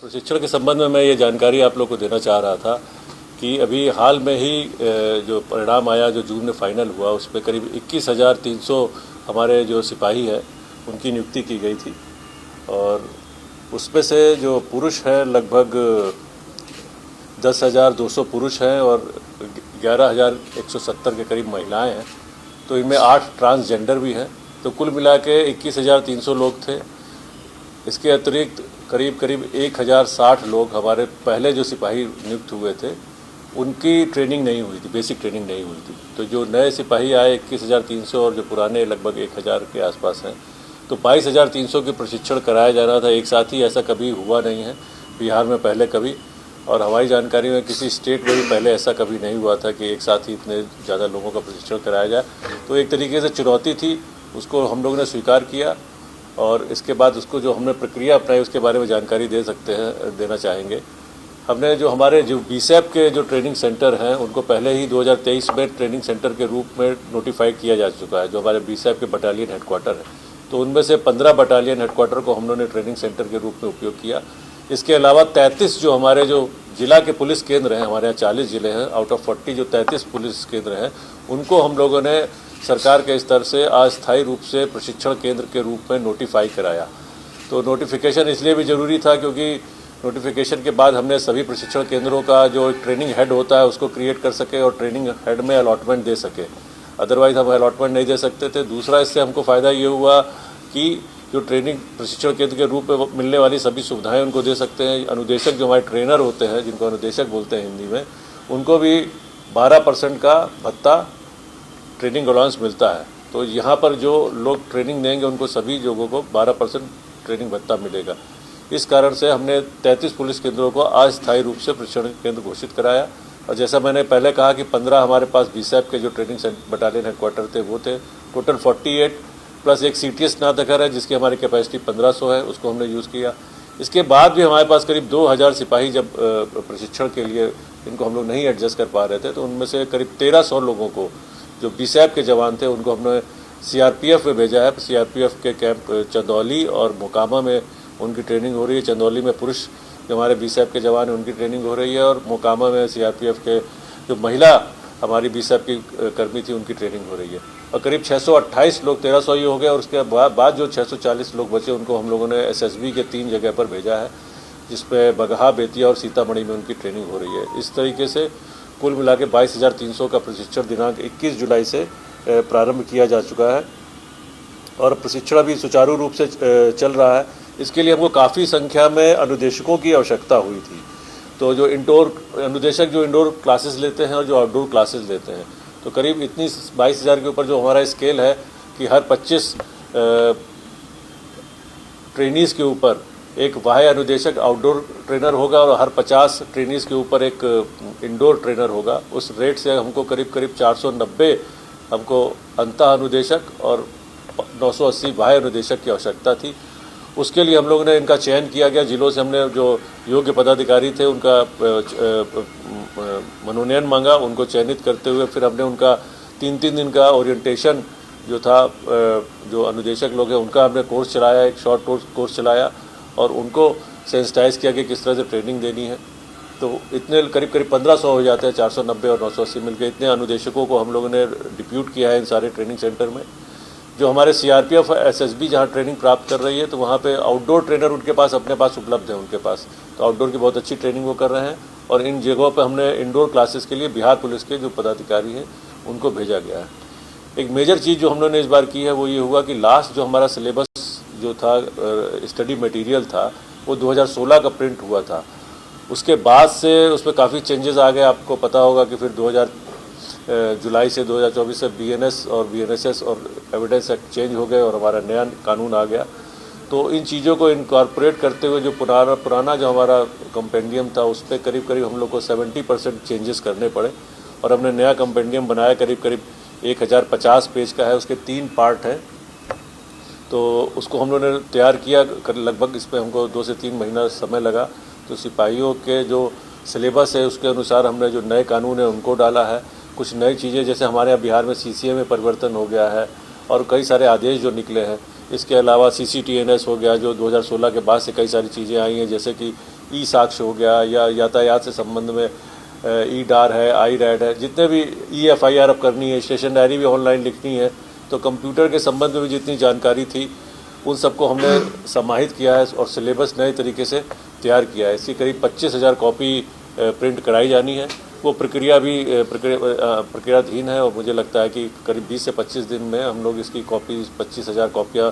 प्रशिक्षण के संबंध में मैं ये जानकारी आप लोग को देना चाह रहा था कि अभी हाल में ही जो परिणाम आया, जो जून में फाइनल हुआ, उसमें करीब 21,300 हमारे जो सिपाही है उनकी नियुक्ति की गई थी और उसमें से जो पुरुष हैं लगभग 10,200 पुरुष हैं और 11,170 के करीब महिलाएं हैं। तो इनमें 8 ट्रांसजेंडर भी हैं। तो कुल मिला के 21,300 लोग थे। इसके अतिरिक्त करीब 1,060 लोग हमारे पहले जो सिपाही नियुक्त हुए थे उनकी ट्रेनिंग नहीं हुई थी, बेसिक ट्रेनिंग नहीं हुई थी। तो जो नए सिपाही आए 21,300 और जो पुराने लगभग 1,000 के आसपास हैं, तो 22,300 की प्रशिक्षण कराया जा रहा था एक साथ ही। ऐसा कभी हुआ नहीं है बिहार में पहले कभी, और हमारी जानकारी में किसी स्टेट में भी पहले ऐसा कभी नहीं हुआ था कि एक साथ ही इतने ज़्यादा लोगों का प्रशिक्षण कराया जाए। तो एक तरीके से चुनौती थी, उसको हम लोगों ने स्वीकार किया और इसके बाद उसको जो हमने प्रक्रिया अपनाई उसके बारे में जानकारी देना चाहेंगे। हमने जो हमारे जो बीसैप के जो ट्रेनिंग सेंटर हैं उनको पहले ही 2023 में ट्रेनिंग सेंटर के रूप में नोटिफाई किया जा चुका है, जो हमारे बीसैप के बटालियन हेडक्वार्टर है। तो उनमें से 15 बटालियन हेडक्वार्टर को हम लोगों ने ट्रेनिंग सेंटर के रूप में उपयोग किया। इसके अलावा 33 जो हमारे जो जिला के पुलिस केंद्र हैं, हमारे यहाँ 40 ज़िले हैं, आउट ऑफ 40 जो 33 पुलिस केंद्र हैं उनको हम लोगों ने सरकार के स्तर से अस्थायी रूप से प्रशिक्षण केंद्र के रूप में नोटिफाई कराया। तो नोटिफिकेशन इसलिए भी ज़रूरी था क्योंकि नोटिफिकेशन के बाद हमने सभी प्रशिक्षण केंद्रों का जो ट्रेनिंग हेड होता है उसको क्रिएट कर सके और ट्रेनिंग हेड में अलॉटमेंट दे सके। अदरवाइज़ हम अलॉटमेंट नहीं दे सकते थे। दूसरा, इससे हमको फ़ायदा ये हुआ कि जो ट्रेनिंग प्रशिक्षण केंद्र के रूप में मिलने वाली सभी सुविधाएं उनको दे सकते हैं। अनुदेशक जो हमारे ट्रेनर होते हैं, जिनको अनुदेशक बोलते हैं हिंदी में, उनको भी 12% का भत्ता ट्रेनिंग अलाउंस मिलता है। तो यहाँ पर जो लोग ट्रेनिंग देंगे उनको सभी लोगों को 12% ट्रेनिंग भत्ता मिलेगा। इस कारण से हमने 33 पुलिस केंद्रों को अस्थायी रूप से प्रशिक्षण केंद्र घोषित कराया। और जैसा मैंने पहले कहा कि 15 हमारे पास बीसैप के जो ट्रेनिंग बटालियन हेडक्वार्टर थे वो थे। टोटल 48 प्लस एक CTS नाथनगर है जिसकी हमारी कैपेसिटी 1500 है, उसको हमने यूज़ किया। इसके बाद भी हमारे पास करीब 2,000 सिपाही जब प्रशिक्षण के लिए इनको हम लोग नहीं एडजस्ट कर पा रहे थे, तो उनमें से करीब 1,300 लोगों को जो बीसैप के जवान थे उनको हमने CRPF में भेजा है। CRPF के कैंप चंदौली और मोकामा में उनकी ट्रेनिंग हो रही है। चंदौली में पुरुष जो हमारे बीसैप के जवान हैं उनकी ट्रेनिंग हो रही है और मोकामा में CRPF के जो महिला हमारी बीसैप की कर्मी थी उनकी ट्रेनिंग हो रही है। और करीब 628 लोग, 1,300 ही हो गए और उसके बाद जो 640 लोग बचे उनको हम लोगों ने SSB के 3 जगह पर भेजा है, जिसमें बगहा, बेतिया और सीतामढ़ी में उनकी ट्रेनिंग हो रही है। इस तरीके से कुल मिला के 22,300 का प्रशिक्षण दिनांक 21 जुलाई से प्रारंभ किया जा चुका है और प्रशिक्षण अभी सुचारू रूप से चल रहा है। इसके लिए हमको काफ़ी संख्या में अनुदेशकों की आवश्यकता हुई थी। तो जो इंडोर अनुदेशक जो इंडोर क्लासेस लेते हैं और जो आउटडोर क्लासेस लेते हैं, तो करीब इतनी 22,000 के ऊपर जो हमारा स्केल है कि हर 25 ट्रेनीज़ के ऊपर एक बाह्य अनुदेशक आउटडोर ट्रेनर होगा और हर 50 ट्रेनीज़ के ऊपर एक इंडोर ट्रेनर होगा। उस रेट से हमको करीब 490 हमको अंतः अनुदेशक और 980 बाह्य अनुदेशक की आवश्यकता थी। उसके लिए हम लोगों ने इनका चयन किया गया। जिलों से हमने जो योग्य पदाधिकारी थे उनका मनोनयन मांगा। उनको चयनित करते हुए फिर हमने उनका 3-3 दिन का ओरिएंटेशन जो था, जो अनुदेशक लोग हैं उनका हमने कोर्स चलाया, एक शॉर्ट कोर्स चलाया और उनको सेंसिटाइज किया कि किस तरह से ट्रेनिंग देनी है। तो इतने करीब 1,500 हो जाते हैं, 490 और 980 मिलकर इतने अनुदेशकों को हम लोगों ने डिप्यूट किया है इन सारे ट्रेनिंग सेंटर में। जो हमारे CRPF SSB जहाँ ट्रेनिंग प्राप्त कर रही है, तो वहाँ पे आउटडोर ट्रेनर उनके पास अपने पास उपलब्ध है उनके पास, तो आउटडोर की बहुत अच्छी ट्रेनिंग वो कर रहे हैं। और इन जगहों पे हमने इंडोर क्लासेस के लिए बिहार पुलिस के जो पदाधिकारी हैं उनको भेजा गया है। एक मेजर चीज़ जो हम लोगों ने इस बार की है वो ये हुआ कि लास्ट जो हमारा सिलेबस जो था, स्टडी मटीरियल था, वो 2016 का प्रिंट हुआ था। उसके बाद से उसमें काफ़ी चेंजेस आ गए। आपको पता होगा कि फिर जुलाई से 2024 से BNS और BNSS और एविडेंस एक्ट चेंज हो गए और हमारा नया कानून आ गया। तो इन चीज़ों को इनकॉर्पोरेट करते हुए जो पुराना जो हमारा कंपेंडियम था उस पर करीब हम लोग को 70% चेंजेस करने पड़े और हमने नया कंपेंडियम बनाया। करीब 1050 पेज का है, उसके 3 पार्ट हैं। तो उसको हम लोगों ने तैयार किया, लगभग इसमें हमको 2 से 3 महीना समय लगा। तो सिपाहियों के जो सिलेबस है उसके अनुसार हमने जो नए कानून है उनको डाला है। कुछ नई चीज़ें जैसे हमारे यहाँ बिहार में CCA में परिवर्तन हो गया है और कई सारे आदेश जो निकले हैं। इसके अलावा CCTNS हो गया, जो 2016 के बाद से कई सारी चीज़ें आई हैं, जैसे कि ई साक्ष्य हो गया या यातायात से संबंध में ई डार है, आई रैड है, जितने भी EFIR अब करनी है, स्टेशन डायरी भी ऑनलाइन लिखनी है, तो कंप्यूटर के संबंध में भी जितनी जानकारी थी उन सबको हमने समाहित किया है और सिलेबस नए तरीके से तैयार किया है। इसकी करीब 25,000 कॉपी प्रिंट कराई जानी है। वो प्रक्रिया भी प्रक्रियाधीन है और मुझे लगता है कि करीब 20 से 25 दिन में हम लोग इसकी कॉपी 25,000 कॉपियाँ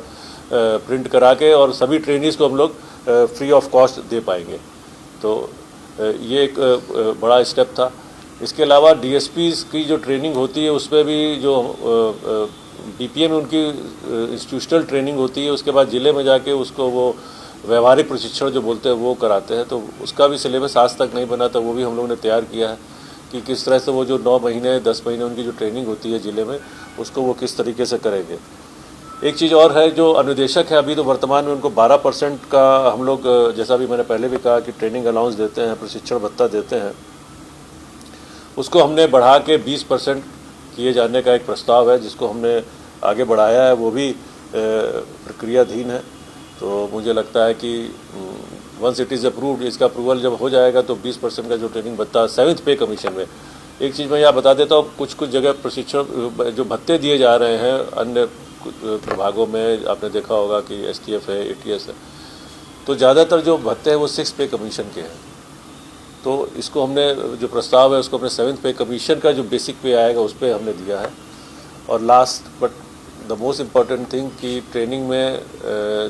प्रिंट करा के और सभी ट्रेनीज़ को हम लोग फ्री ऑफ कॉस्ट दे पाएंगे। तो ये एक बड़ा स्टेप था। इसके अलावा DSPs की जो ट्रेनिंग होती है उसमें भी जो BPA में उनकी इंस्टीट्यूशनल ट्रेनिंग होती है, उसके बाद ज़िले में जाके उसको वो व्यवहारिक प्रशिक्षण जो बोलते हैं वो कराते हैं। तो उसका भी सिलेबस आज तक नहीं बना था, वो भी हम लोगों ने तैयार किया है कि किस तरह से वो जो 9 महीने 10 महीने उनकी जो ट्रेनिंग होती है ज़िले में, उसको वो किस तरीके से करेंगे। एक चीज़ और है, जो अनुदेशक है अभी तो वर्तमान में उनको 12% का हम लोग, जैसा भी मैंने पहले भी कहा कि ट्रेनिंग अलाउंस देते हैं, प्रशिक्षण भत्ता देते हैं, उसको हमने बढ़ा के 20% किए जाने का एक प्रस्ताव है जिसको हमने आगे बढ़ाया है। वो भी प्रक्रियाधीन है। तो मुझे लगता है कि वंस इट इज़ अप्रूव्ड, इसका अप्रूवल जब हो जाएगा तो 20% का जो ट्रेनिंग भत्ता 7th पे कमीशन में, एक चीज़ मैं यहाँ बता देता हूँ, कुछ जगह प्रशिक्षण जो भत्ते दिए जा रहे हैं अन्य प्रभागों में, आपने देखा होगा कि STF है, ATS है, तो ज़्यादातर जो भत्ते हैं वो 6th पे कमीशन के हैं। तो इसको हमने जो प्रस्ताव है उसको हमने 7th पे कमीशन का जो बेसिक पे आएगा उस पर हमने दिया है। और last but the most important thing कि ट्रेनिंग में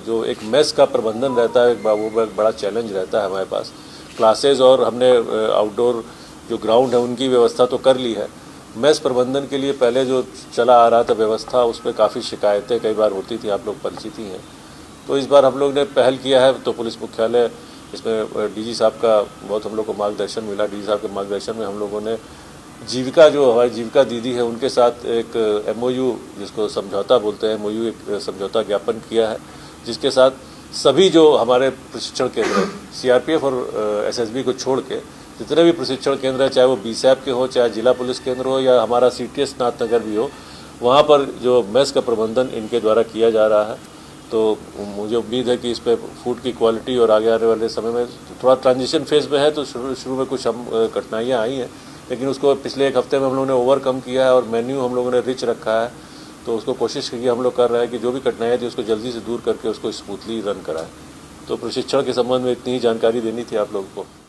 जो एक मेस का प्रबंधन रहता है वो एक बड़ा चैलेंज रहता है हमारे पास। क्लासेज और हमने आउटडोर जो ग्राउंड है उनकी व्यवस्था तो कर ली है। मेस प्रबंधन के लिए पहले जो चला आ रहा था व्यवस्था, उस पर काफ़ी शिकायतें कई बार होती थी, आप लोग परिचित ही हैं। तो इस बार हम लोग ने पहल किया है, तो पुलिस मुख्यालय इसमें DG साहब का बहुत हम लोग को मार्गदर्शन मिला। DG साहब के मार्गदर्शन में हम लोगों ने जीविका, जो हमारी जीविका दीदी है, उनके साथ एक MOU, जिसको समझौता बोलते हैं, MOU एक समझौता ज्ञापन किया है, जिसके साथ सभी जो हमारे प्रशिक्षण केंद्र CRPF और SSB को छोड़ के जितने भी प्रशिक्षण केंद्र हैं, चाहे वो BSAP के हो, चाहे जिला पुलिस केंद्र हो या हमारा CTS नाथनगर भी हो, वहाँ पर जो मेस का प्रबंधन इनके द्वारा किया जा रहा है। तो मुझे उम्मीद है कि इस पर फूड की क्वालिटी और आगे आने वाले समय में थोड़ा ट्रांजिशन फेज में है, तो शुरू में कुछ हम कठिनाइयाँ आई हैं, लेकिन उसको पिछले 1 हफ्ते में हम लोगों ने ओवरकम किया है और मेन्यू हम लोगों ने रिच रखा है। तो उसको कोशिश की हम लोग कर रहे हैं कि जो भी कठिनाइयाँ थी उसको जल्दी से दूर करके उसको स्मूथली रन कराएं। तो प्रशिक्षण के संबंध में इतनी ही जानकारी देनी थी आप लोगों को।